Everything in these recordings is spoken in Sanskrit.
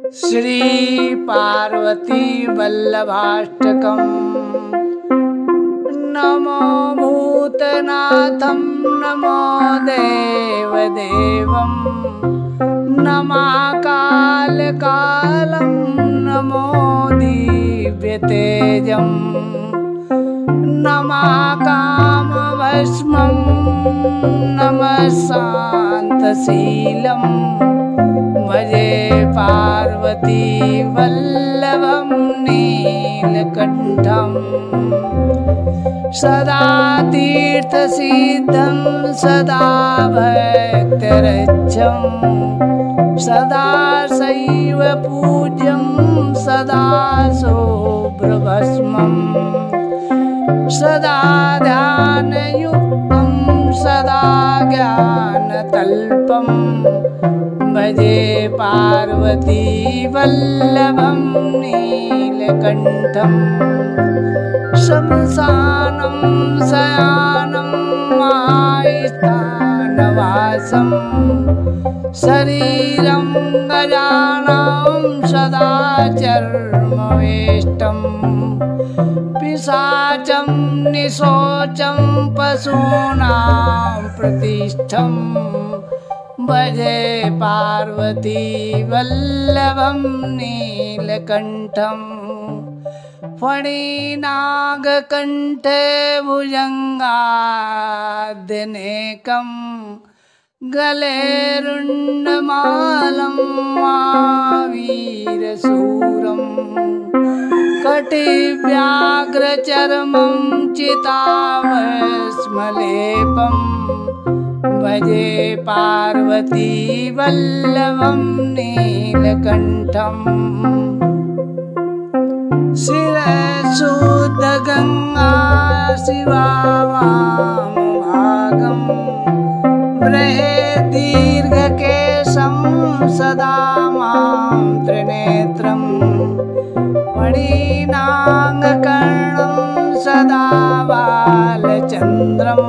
श्री पार्वती वल्लभाष्टकम्। नमो भूतनाथं नमो देवदेवं नमः कालकालं नमो दिव्यतेजं नमः कामभस्मं नमः शान्तशीलं भजे पार्वती वल्लभं नीलकण्ठम्। सदा तीर्थसिद्धं सदा भक्तरक्षं सदा शैव पूज्यं सदा शुभ्रभस्मं सदा ध्यानयुक्तं सदा ज्ञानतल्पं भजे पार्वती वल्लभं नीलकण्ठम्। शमशानं शयानं मायस्थानवासं शरीरं गजानां सदा चर्मवेष्टं पिशाचं निशोचं पशूनां प्रतिष्ठं भजे पार्वती वल्लभं नीलकण्ठम्। फणिनागकण्ठे भुजङ्गाद्यनेकं गले रुण्डमालं महावीरशूरं कटिव्याघ्रचर्मं चिताभस्मलेपं भजे पार्वती वल्लभं नीलकण्ठम्। शिरे शुद्धगङ्गा शिवा वामभागं बृहे दीर्घकेशं सदा मां त्रिनेत्रं मणिनागकर्णं सदा बालचन्द्रं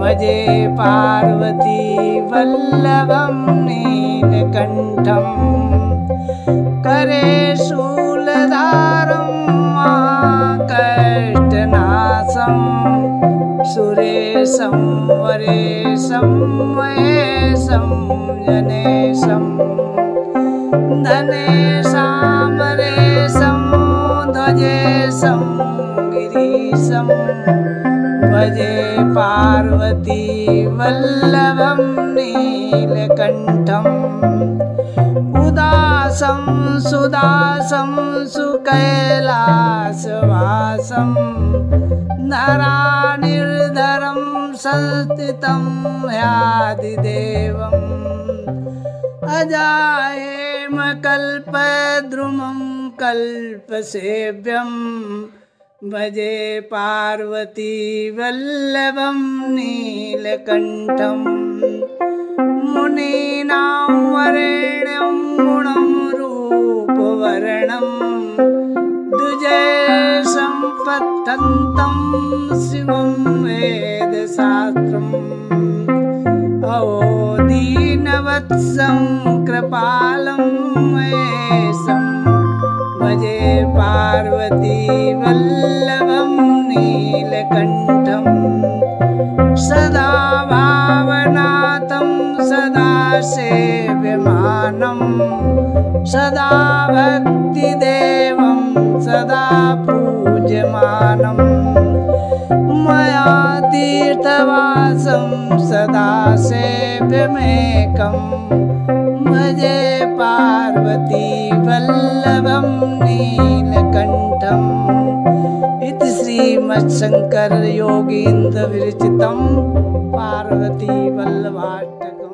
भजे पार्वती वल्लभं नीलकण्ठम्। करे शूलधारं महाकष्टनाशं सुरेशं वरेशं महेशं जनेशं धनेशां मरेशं ध्वजेशं गिरीशं भजे पार्वती वल्लभं नीलकण्ठम्। उदासं सुदासं सुकैलासवासं धरानिर्धरं संस्थितं ह्यादिदेवम् अजायेमकल्पद्रुमं कल्पसेव्यं भजे पार्वती वल्लभं नीलकण्ठम्। मुनीनां वरेण्यं गुणं रूपवर्णं द्विजैशं पठन्तं शिवं वेदशास्त्रम् अवोदीनवत्सं कृपालं महेशं भजे पार्वती वल्लभं नीलकण्ठम्। सदा भावनाथं सदा सेव्यमानं सदा भक्तिदेवं सदा पूज्यमानं मया तीर्थवासं सदा सेव्यमेकं भजे पार्वती वल्लभं नीलकण्ठम्। इति श्रीमच्छङ्कर योगीन्द्र विरचितं पार्वती वल्लभाष्टकम्।